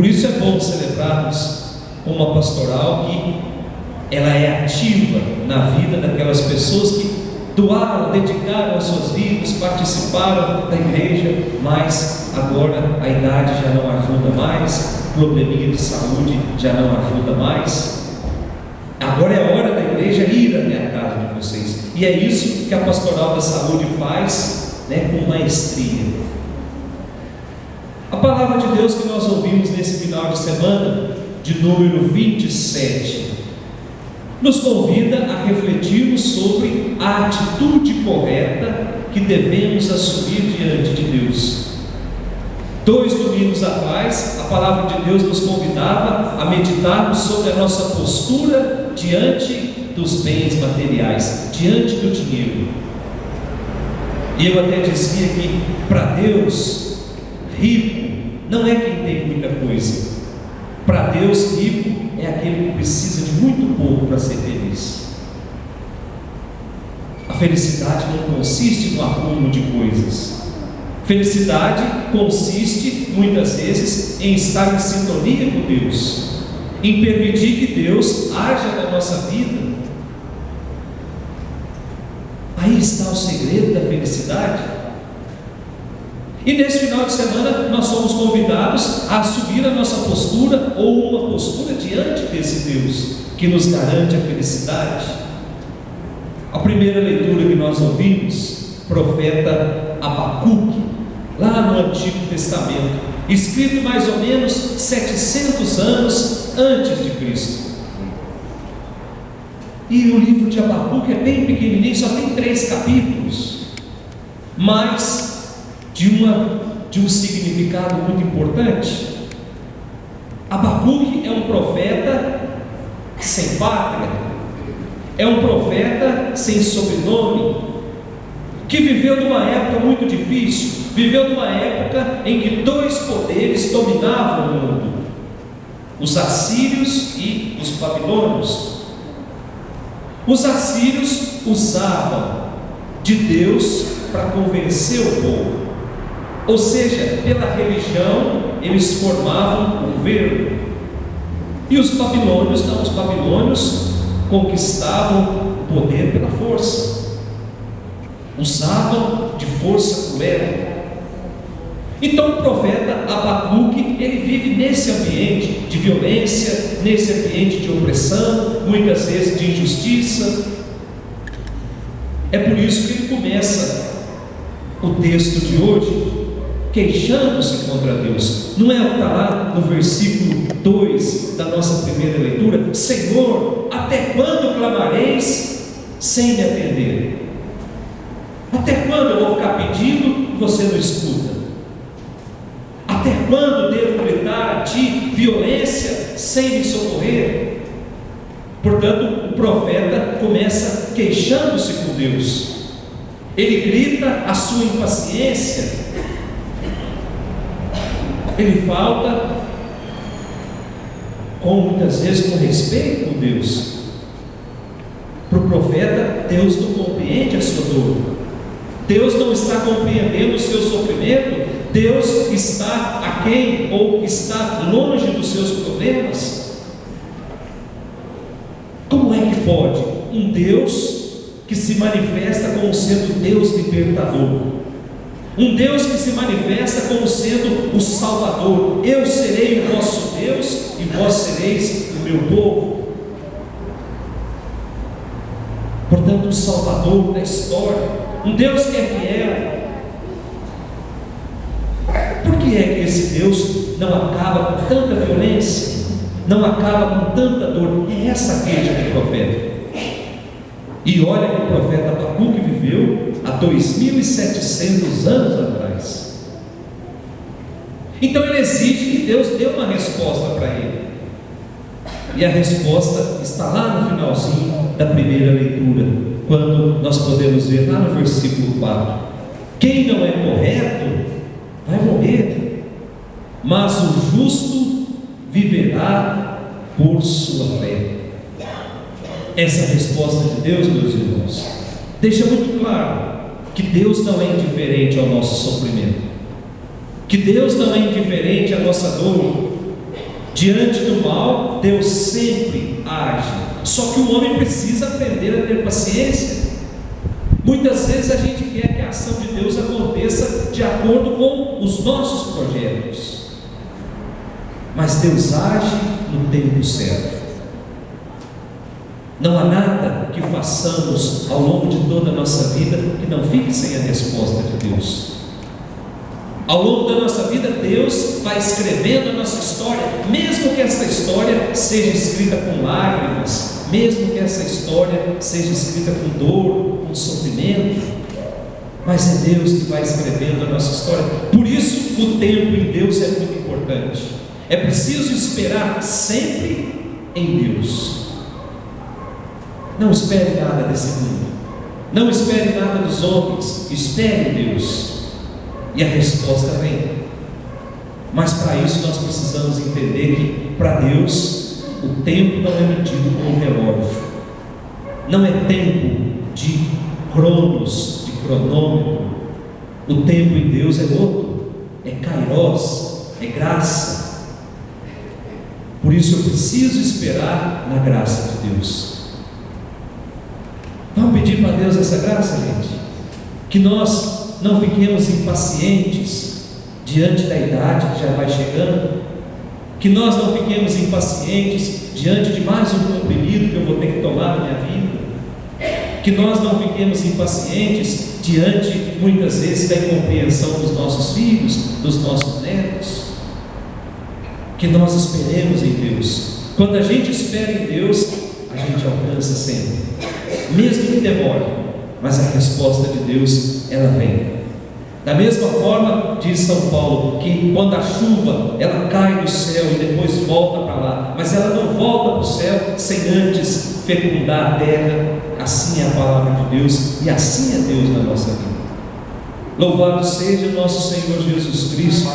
Por isso é bom celebrarmos uma pastoral que ela é ativa na vida daquelas pessoas que doaram, dedicaram as suas vidas, participaram da igreja, mas agora a idade já não ajuda mais, probleminha de saúde já não ajuda mais. Agora é hora da igreja ir até a casa de vocês, e é isso que a pastoral da saúde faz, com maestria. A palavra de Deus que nós ouvimos nesse final de semana, de número 27, nos convida a refletirmos sobre a atitude correta que devemos assumir diante de Deus. 2 domingos atrás, a palavra de Deus nos convidava a meditarmos sobre a nossa postura diante dos bens materiais, diante do dinheiro. E eu até dizia que para Deus, rico não é quem tem muita coisa. Para Deus, rico é aquele que precisa de muito pouco para ser feliz. A felicidade não consiste no acúmulo de coisas. Felicidade consiste, muitas vezes, em estar em sintonia com Deus, em permitir que Deus haja na nossa vida. Aí está o segredo da felicidade. E nesse final de semana nós somos convidados a assumir a nossa postura, ou uma postura diante desse Deus que nos garante a felicidade. A primeira leitura que nós ouvimos, profeta Abacuque, lá no Antigo Testamento, escrito mais ou menos 700 anos antes de Cristo. E o livro de Abacuque é bem pequenininho, só tem 3 capítulos, mas de um significado muito importante. Abacuque é um profeta sem pátria, é um profeta sem sobrenome, que viveu numa época muito difícil, viveu numa época em que 2 poderes dominavam o mundo: os assírios e os babilônios. Os assírios usavam de Deus para convencer o povo, ou seja, pela religião eles formavam um governo. E os babilônios não, os babilônios conquistavam o poder pela força, usavam de força cruel. Então o profeta Abacuque, ele vive nesse ambiente de violência, nesse ambiente de opressão, muitas vezes de injustiça. É por isso que ele começa o texto de hoje queixando-se contra Deus. Não é o que está lá no versículo 2 da nossa primeira leitura: Senhor, até quando clamareis sem me atender? Até quando eu vou ficar pedindo e você não escuta? Até quando devo gritar a ti violência sem me socorrer? Portanto, o profeta começa queixando-se com Deus. Ele grita a sua impaciência, ele falta, muitas vezes com respeito com Deus. Para o profeta, Deus não compreende a sua dor, Deus não está compreendendo o seu sofrimento, Deus está aquém ou está longe dos seus problemas. Como é que pode um Deus que se manifesta como sendo Deus libertador, um Deus que se manifesta como sendo o Salvador: eu serei o vosso Deus e vós sereis o meu povo? Portanto, o Salvador da história, um Deus que é fiel. Por que é que esse Deus não acaba com tanta violência, não acaba com tanta dor? É essa a queixa do profeta. E olha que o profeta Abacuque viveu há 2.700 anos atrás. Então ele exige que Deus dê uma resposta para ele. E a resposta está lá no finalzinho da primeira leitura, quando nós podemos ver lá no versículo 4: quem não é correto vai morrer, mas o justo viverá por sua fé. Essa é a resposta de Deus, meus irmãos, deixa muito claro que Deus não é indiferente ao nosso sofrimento, que Deus não é indiferente à nossa dor, Diante do mal, Deus sempre age. Só que o homem precisa aprender a ter paciência. Muitas vezes a gente quer que a ação de Deus aconteça de acordo com os nossos projetos, mas Deus age no tempo certo. Não há nada que façamos ao longo de toda a nossa vida que não fique sem a resposta de Deus. Ao longo da nossa vida, Deus vai escrevendo a nossa história, mesmo que essa história seja escrita com lágrimas, mesmo que essa história seja escrita com dor, com sofrimento, mas é Deus que vai escrevendo a nossa história. Por isso, o tempo em Deus é muito importante. É preciso esperar sempre em Deus. Não espere nada desse mundo, não espere nada dos homens, espere em Deus, e a resposta vem. Mas para isso nós precisamos entender que para Deus o tempo não é medido com um relógio, não é tempo de cronos, de cronômetro. O tempo em Deus é outro, é kairos, é graça. Por isso eu preciso esperar na graça de Deus. Vamos pedir para Deus essa graça, gente, que nós não fiquemos impacientes diante da idade que já vai chegando, que nós não fiquemos impacientes diante de mais um comprimido que eu vou ter que tomar na minha vida, que nós não fiquemos impacientes diante, muitas vezes, da incompreensão dos nossos filhos, dos nossos netos, que nós esperemos em Deus. Quando a gente espera em Deus, a gente alcança sempre, mesmo que demore, mas a resposta de Deus, ela vem. Da mesma forma, diz São Paulo, que quando a chuva, ela cai do céu e depois volta para lá, mas ela não volta para o céu sem antes fecundar a terra. Assim é a palavra de Deus, e assim é Deus na nossa vida. Louvado seja o nosso Senhor Jesus Cristo.